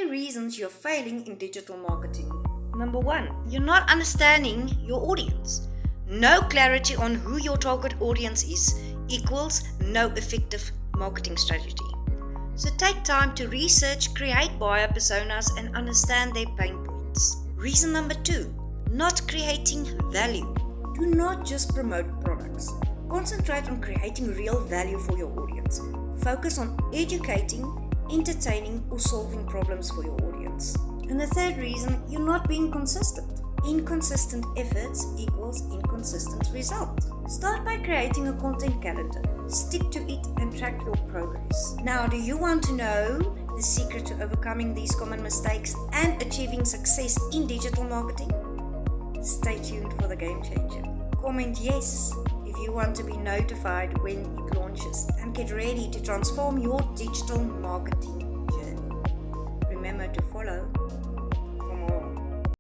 3 reasons you're failing in digital marketing. Number 1, you're not understanding your audience. No clarity on who your target audience is equals no effective marketing strategy. So take time to research, create buyer personas, and understand their pain points. Reason number 2, not creating value. Do not just promote products. Concentrate on creating real value for your audience. Focus on educating, entertaining, or solving problems for your audience. And the third reason, you're not being consistent. Inconsistent efforts equals inconsistent result. Start by creating a content calendar. Stick to it and track your progress. Now, do you want to know the secret to overcoming these common mistakes and achieving success in digital marketing? Stay tuned for the game changer. Comment yes if you want to be notified when it launches, and get ready to transform your digital marketing journey. Remember to follow,